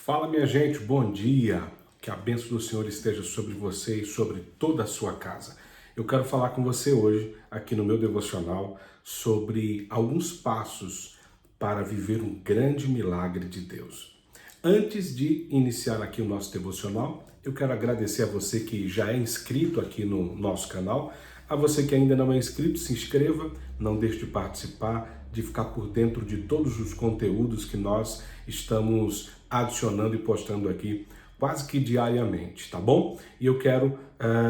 Fala, minha gente, bom dia. Que a bênção do Senhor esteja sobre você e sobre toda a sua casa. Eu quero falar com você hoje, aqui no meu devocional, sobre alguns passos para viver um grande milagre de Deus. Antes de iniciar aqui o nosso devocional, eu quero agradecer a você que já é inscrito aqui no nosso canal. A você que ainda não é inscrito, se inscreva, não deixe de participar, de ficar por dentro de todos os conteúdos que nós estamos adicionando e postando aqui quase que diariamente, tá bom? E eu quero,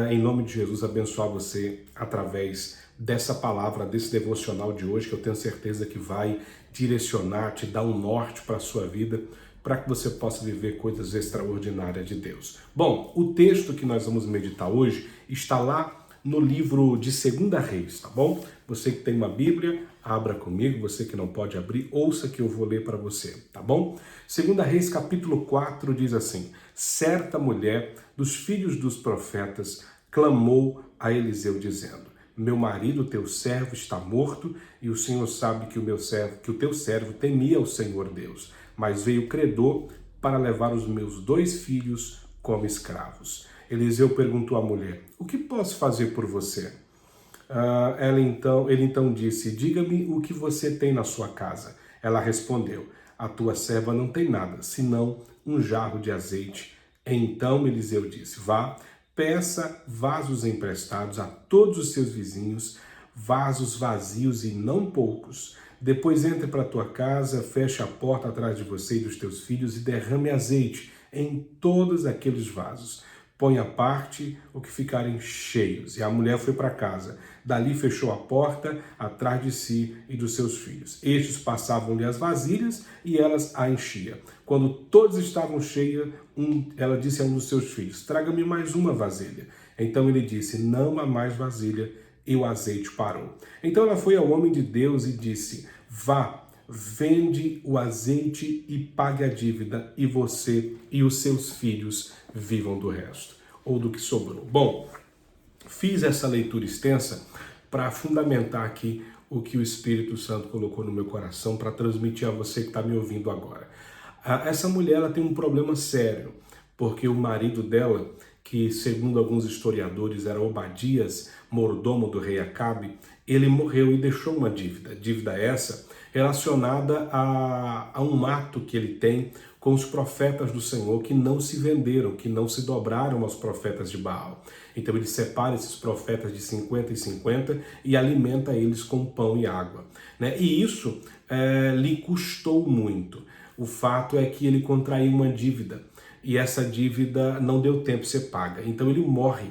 em nome de Jesus, abençoar você através dessa palavra, desse devocional de hoje, que eu tenho certeza que vai direcionar, te dar um norte para a sua vida, para que você possa viver coisas extraordinárias de Deus. Bom, o texto que nós vamos meditar hoje está lá no livro de 2 Reis, tá bom? Você que tem uma Bíblia, abra comigo. Você que não pode abrir, ouça que eu vou ler para você, tá bom? 2 Reis, capítulo 4, diz assim: certa mulher dos filhos dos profetas clamou a Eliseu, dizendo: meu marido, teu servo, está morto, e o Senhor sabe que o teu servo temia o Senhor Deus, mas veio credor para levar os meus 2 filhos como escravos. Eliseu perguntou à mulher: o que posso fazer por você? Ele então disse: diga-me o que você tem na sua casa. Ela respondeu: a tua serva não tem nada, senão um jarro de azeite. Então Eliseu disse: vá, peça vasos emprestados a todos os seus vizinhos, vasos vazios e não poucos. Depois entre para a tua casa, feche a porta atrás de você e dos teus filhos e derrame azeite em todos aqueles vasos. Põe à parte o que ficarem cheios. E a mulher foi para casa. Dali fechou a porta atrás de si e dos seus filhos. Estes passavam-lhe as vasilhas e elas a enchia. Quando todos estavam cheios, ela disse a um dos seus filhos: traga-me mais uma vasilha. Então ele disse: não há mais vasilha, e o azeite parou. Então ela foi ao homem de Deus e disse: vá, vende o azeite e pague a dívida, e você e os seus filhos vivam do resto, ou do que sobrou. Bom, fiz essa leitura extensa para fundamentar aqui o que o Espírito Santo colocou no meu coração para transmitir a você que está me ouvindo agora. Essa mulher, ela tem um problema sério, porque o marido dela, que segundo alguns historiadores era Obadias, mordomo do rei Acabe, ele morreu e deixou uma dívida. Dívida essa relacionada a um ato que ele tem com os profetas do Senhor que não se venderam, que não se dobraram aos profetas de Baal. Então ele separa esses profetas de 50 e 50 e alimenta eles com pão e água, né? E isso lhe custou muito. O fato é que ele contraiu uma dívida e essa dívida não deu tempo de ser paga. Então ele morre.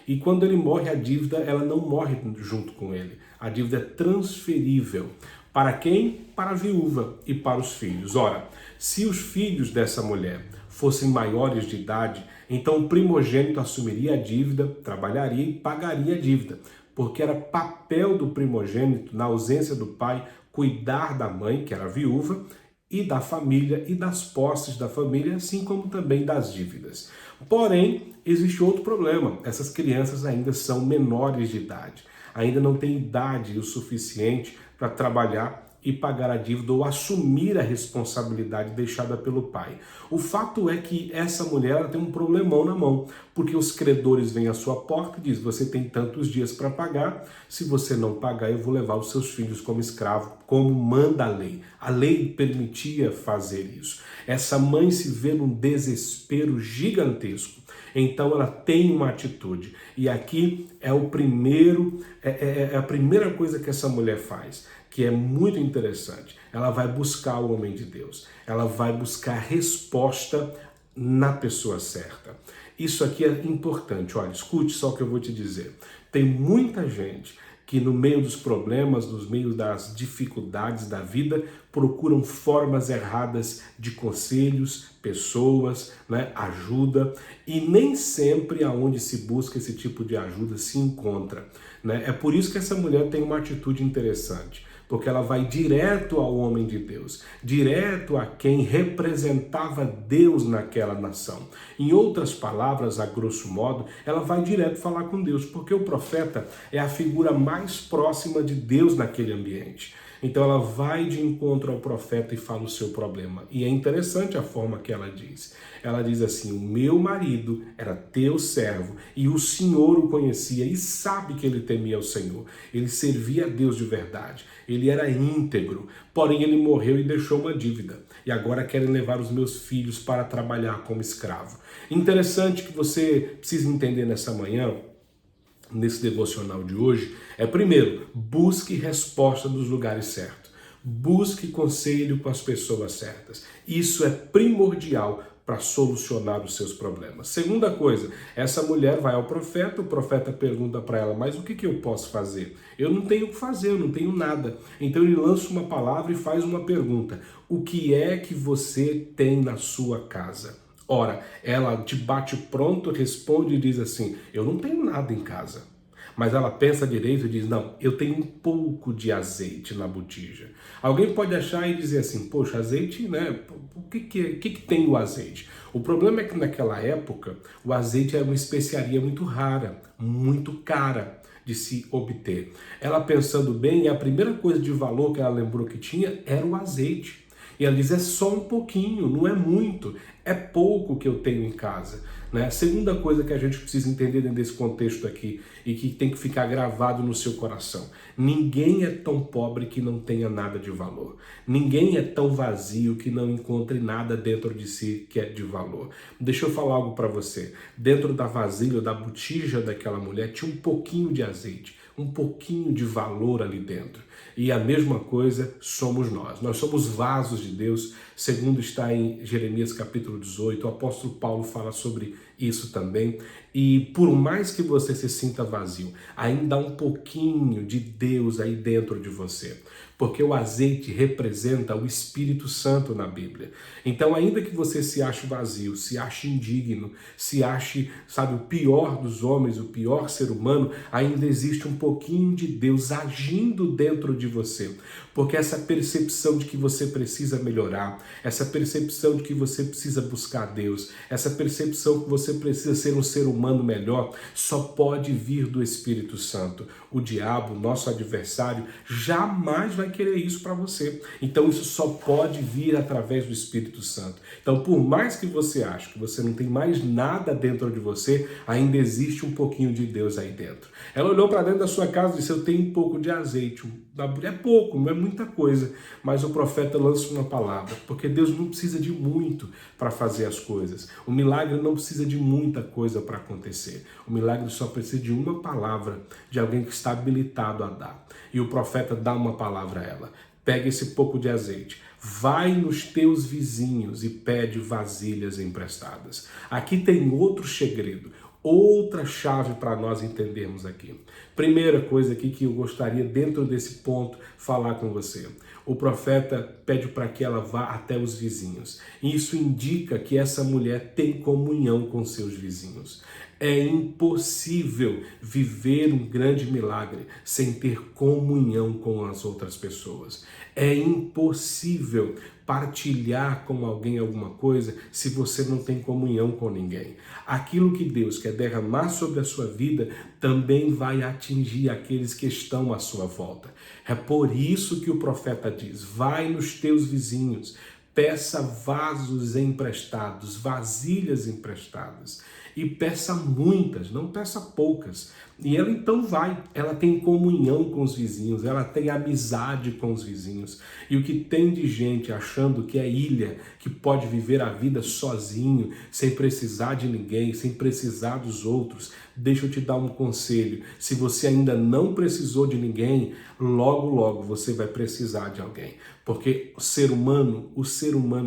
E quando ele morre, a dívida ela não morre junto com ele. A dívida é transferível. Para quem? Para a viúva e para os filhos. Ora, se os filhos dessa mulher fossem maiores de idade, então o primogênito assumiria a dívida, trabalharia e pagaria a dívida, porque era papel do primogênito, na ausência do pai, cuidar da mãe, que era viúva, e da família e das posses da família, assim como também das dívidas. Porém, existe outro problema: essas crianças ainda são menores de idade, ainda não têm idade o suficiente para trabalhar e pagar a dívida ou assumir a responsabilidade deixada pelo pai. O fato é que essa mulher ela tem um problemão na mão, porque os credores vêm à sua porta e dizem: você tem tantos dias para pagar, se você não pagar eu vou levar os seus filhos como escravo, como manda a lei. A lei permitia fazer isso. Essa mãe se vê num desespero gigantesco. Então ela tem uma atitude. E aqui é a primeira coisa que essa mulher faz, que é muito interessante. Ela vai buscar o homem de Deus. Ela vai buscar resposta na pessoa certa. Isso aqui é importante. Olha, escute só o que eu vou te dizer. Tem muita gente que no meio dos problemas, no meio das dificuldades da vida, procuram formas erradas de conselhos, pessoas, né, ajuda, e nem sempre aonde se busca esse tipo de ajuda se encontra, né? É por isso que essa mulher tem uma atitude interessante, porque ela vai direto ao homem de Deus, direto a quem representava Deus naquela nação. Em outras palavras, a grosso modo, ela vai direto falar com Deus, porque o profeta é a figura mais próxima de Deus naquele ambiente. Então ela vai de encontro ao profeta e fala o seu problema. E é interessante a forma que ela diz. Ela diz assim: o meu marido era teu servo e o Senhor o conhecia e sabe que ele temia o Senhor. Ele servia a Deus de verdade. Ele era íntegro, porém ele morreu e deixou uma dívida. E agora querem levar os meus filhos para trabalhar como escravo. Interessante que você precisa entender nessa manhã, nesse devocional de hoje, primeiro, busque resposta dos lugares certos. Busque conselho com as pessoas certas. Isso é primordial para solucionar os seus problemas. Segunda coisa, essa mulher vai ao profeta, o profeta pergunta para ela: mas o que eu posso fazer? Eu não tenho o que fazer, eu não tenho nada. Então ele lança uma palavra e faz uma pergunta: o que é que você tem na sua casa? Ora, ela de bate-pronto responde e diz assim: eu não tenho nada em casa. Mas ela pensa direito e diz: não, eu tenho um pouco de azeite na botija. Alguém pode achar e dizer assim: poxa, azeite, né? O que tem o azeite? O problema é que naquela época o azeite era uma especiaria muito rara, muito cara de se obter. Ela pensando bem, a primeira coisa de valor que ela lembrou que tinha era o azeite. E ela diz: é só um pouquinho, não é muito, é pouco que eu tenho em casa. Né? Segunda coisa que a gente precisa entender dentro desse contexto aqui e que tem que ficar gravado no seu coração: ninguém é tão pobre que não tenha nada de valor. Ninguém é tão vazio que não encontre nada dentro de si que é de valor. Deixa eu falar algo para você. Dentro da vasilha, da botija daquela mulher, tinha um pouquinho de azeite, um pouquinho de valor ali dentro. E a mesma coisa somos nós. Nós somos vasos de Deus, segundo está em Jeremias capítulo 18. O apóstolo Paulo fala sobre isso também. E por mais que você se sinta vazio, ainda há um pouquinho de Deus aí dentro de você. Porque o azeite representa o Espírito Santo na Bíblia. Então, ainda que você se ache vazio, se ache indigno, se ache, sabe, o pior dos homens, o pior ser humano, ainda existe um pouquinho de Deus agindo dentro de você. Porque essa percepção de que você precisa melhorar, essa percepção de que você precisa buscar Deus, essa percepção que você precisa ser um ser humano melhor, só pode vir do Espírito Santo. O diabo, nosso adversário, jamais vai querer isso para você. Então isso só pode vir através do Espírito Santo. Então, por mais que você ache que você não tem mais nada dentro de você, ainda existe um pouquinho de Deus aí dentro. Ela olhou para dentro da sua casa e disse: eu tenho um pouco de azeite. É pouco, não é muita coisa. Mas o profeta lança uma palavra, porque Deus não precisa de muito para fazer as coisas. O milagre não precisa de muita coisa para acontecer. O milagre só precisa de uma palavra, de alguém que está habilitado a dar. E o profeta dá uma palavra a ela: pega esse pouco de azeite, vai nos teus vizinhos e pede vasilhas emprestadas. Aqui tem outro segredo, outra chave para nós entendermos aqui. Primeira coisa aqui que eu gostaria, dentro desse ponto, falar com você. O profeta pede para que ela vá até os vizinhos. Isso indica que essa mulher tem comunhão com seus vizinhos. É impossível viver um grande milagre sem ter comunhão com as outras pessoas. É impossível partilhar com alguém alguma coisa se você não tem comunhão com ninguém. Aquilo que Deus quer derramar sobre a sua vida também vai atingir aqueles que estão à sua volta. É por isso que o profeta diz: vai nos teus vizinhos, peça vasos emprestados, vasilhas emprestadas. E peça muitas, não peça poucas. E ela então vai, ela tem comunhão com os vizinhos, ela tem amizade com os vizinhos. E o que tem de gente achando que é ilha, que pode viver a vida sozinho, sem precisar de ninguém, sem precisar dos outros, deixa eu te dar um conselho: se você ainda não precisou de ninguém, logo, logo você vai precisar de alguém. Porque o ser humano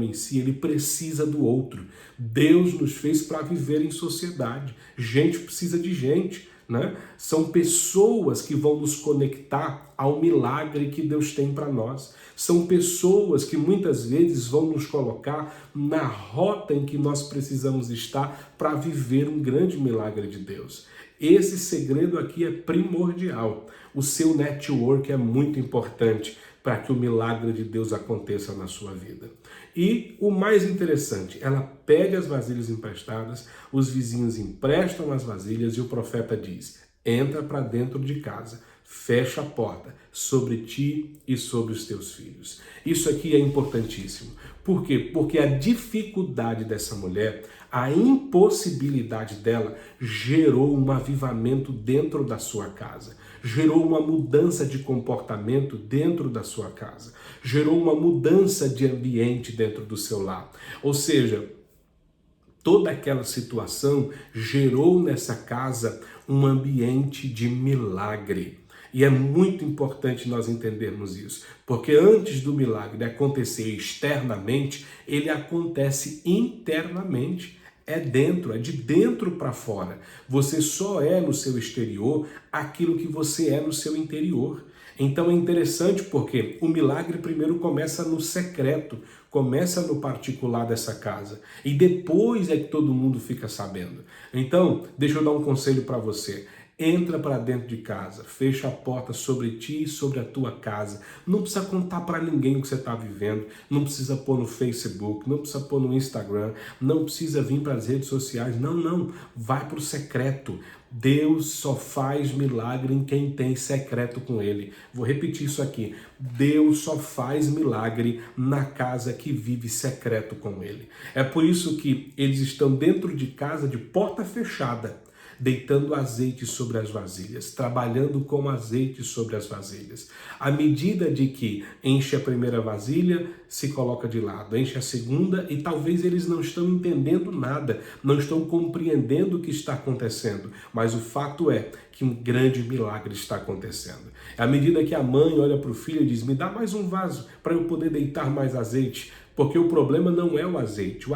em si, ele precisa do outro. Deus nos fez para viver em sociedade. Gente precisa de gente, né? São pessoas que vão nos conectar ao milagre que Deus tem para nós. São pessoas que muitas vezes vão nos colocar na rota em que nós precisamos estar para viver um grande milagre de Deus. Esse segredo aqui é primordial. O seu network é muito importante para que o milagre de Deus aconteça na sua vida. E o mais interessante, ela pede as vasilhas emprestadas, os vizinhos emprestam as vasilhas e o profeta diz: entra para dentro de casa, fecha a porta sobre ti e sobre os teus filhos. Isso aqui é importantíssimo. Por quê? Porque a dificuldade dessa mulher, a impossibilidade dela, gerou um avivamento dentro da sua casa. Gerou uma mudança de comportamento dentro da sua casa. Gerou uma mudança de ambiente dentro do seu lar. Ou seja, toda aquela situação gerou nessa casa um ambiente de milagre. E é muito importante nós entendermos isso, porque antes do milagre acontecer externamente, ele acontece internamente. É dentro, é de dentro para fora. Você só é no seu exterior aquilo que você é no seu interior. Então é interessante porque o milagre primeiro começa no secreto, começa no particular dessa casa e depois é que todo mundo fica sabendo. Então, deixa eu dar um conselho para você. Entra para dentro de casa, fecha a porta sobre ti e sobre a tua casa. Não precisa contar para ninguém o que você está vivendo, não precisa pôr no Facebook, não precisa pôr no Instagram, não precisa vir para as redes sociais. Não, vai para o secreto. Deus só faz milagre em quem tem secreto com Ele. Vou repetir isso aqui. Deus só faz milagre na casa que vive secreto com Ele. É por isso que eles estão dentro de casa de porta fechada, deitando azeite sobre as vasilhas, trabalhando com azeite sobre as vasilhas. À medida de que enche a primeira vasilha, se coloca de lado, enche a segunda e talvez eles não estão entendendo nada, não estão compreendendo o que está acontecendo, mas o fato é que um grande milagre está acontecendo. À medida que a mãe olha para o filho e diz, me dá mais um vaso para eu poder deitar mais azeite, porque o problema não é o azeite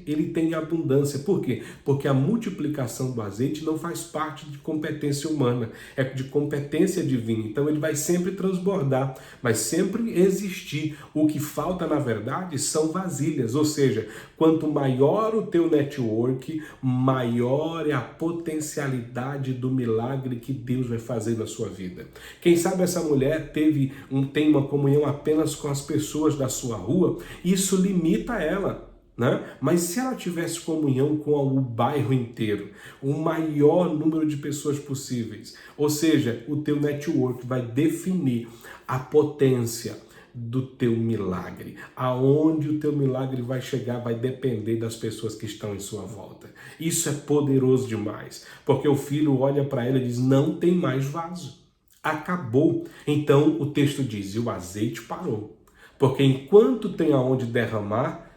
ele tem abundância. Por quê? Porque a multiplicação do azeite não faz parte de competência humana, é de competência divina. Então ele vai sempre transbordar, vai sempre existir. O que falta, na verdade, são vasilhas, ou seja, quanto maior o teu network, maior é a potencialidade do milagre que Deus vai fazer na sua vida. Quem sabe essa mulher tem uma comunhão apenas com as pessoas da sua rua, isso limita ela, né? Mas se ela tivesse comunhão com o bairro inteiro, o maior número de pessoas possíveis, ou seja, o teu network vai definir a potência do teu milagre. Aonde o teu milagre vai chegar vai depender das pessoas que estão em sua volta. Isso é poderoso demais, porque o filho olha para ela e diz, não tem mais vaso, acabou. Então o texto diz, e o azeite parou. Porque enquanto tem aonde derramar,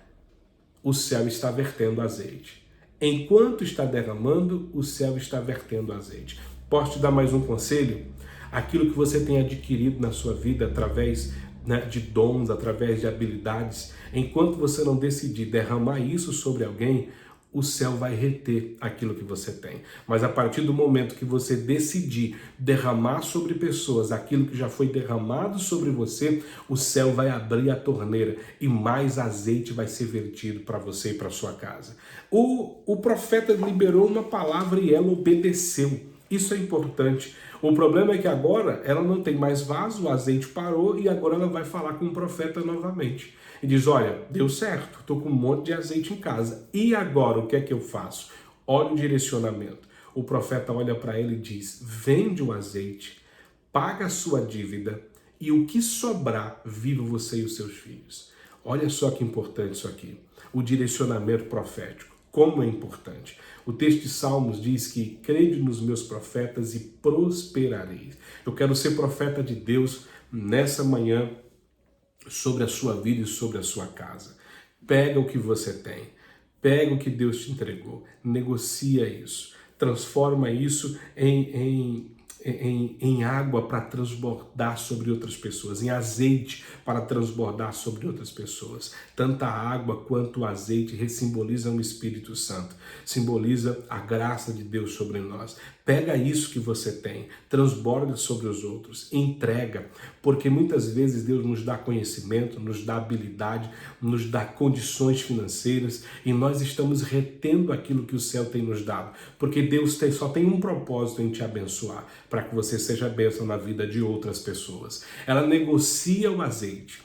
o céu está vertendo azeite. Enquanto está derramando, o céu está vertendo azeite. Posso te dar mais um conselho? Aquilo que você tem adquirido na sua vida através, né, de dons, através de habilidades, enquanto você não decidir derramar isso sobre alguém, o céu vai reter aquilo que você tem. Mas a partir do momento que você decidir derramar sobre pessoas aquilo que já foi derramado sobre você, o céu vai abrir a torneira e mais azeite vai ser vertido para você e para sua casa. O profeta liberou uma palavra e ela obedeceu. Isso é importante. O problema é que agora ela não tem mais vaso, o azeite parou e agora ela vai falar com o profeta novamente. E diz, olha, deu certo, estou com um monte de azeite em casa. E agora, o que é que eu faço? Olha o direcionamento. O profeta olha para ele e diz, vende o azeite, paga a sua dívida e o que sobrar, viva você e os seus filhos. Olha só que importante isso aqui. O direcionamento profético. Como é importante. O texto de Salmos diz que crede nos meus profetas e prosperareis. Eu quero ser profeta de Deus nessa manhã, sobre a sua vida e sobre a sua casa. Pega o que você tem, pega o que Deus te entregou, negocia isso, transforma isso em água para transbordar sobre outras pessoas, em azeite para transbordar sobre outras pessoas. Tanto a água quanto o azeite simbolizam o Espírito Santo, simboliza a graça de Deus sobre nós. Pega isso que você tem, transborda sobre os outros, entrega, porque muitas vezes Deus nos dá conhecimento, nos dá habilidade, nos dá condições financeiras e nós estamos retendo aquilo que o céu tem nos dado, porque Deus só tem um propósito em te abençoar, para que você seja bênção na vida de outras pessoas. Ela negocia o azeite,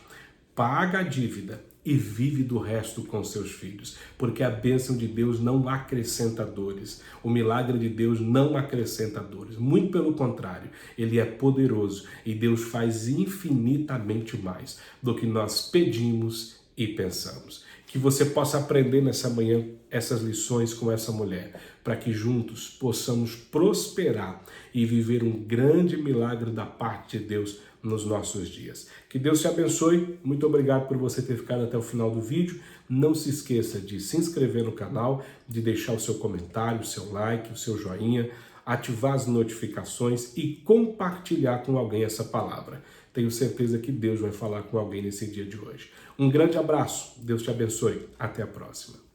paga a dívida e vive do resto com seus filhos, porque a bênção de Deus não acrescenta dores, o milagre de Deus não acrescenta dores, muito pelo contrário, ele é poderoso e Deus faz infinitamente mais do que nós pedimos e pensamos. Que você possa aprender nessa manhã essas lições com essa mulher, para que juntos possamos prosperar e viver um grande milagre da parte de Deus nos nossos dias. Que Deus te abençoe. Muito obrigado por você ter ficado até o final do vídeo. Não se esqueça de se inscrever no canal, de deixar o seu comentário, o seu like, o seu joinha, ativar as notificações e compartilhar com alguém essa palavra. Tenho certeza que Deus vai falar com alguém nesse dia de hoje. Um grande abraço, Deus te abençoe, até a próxima.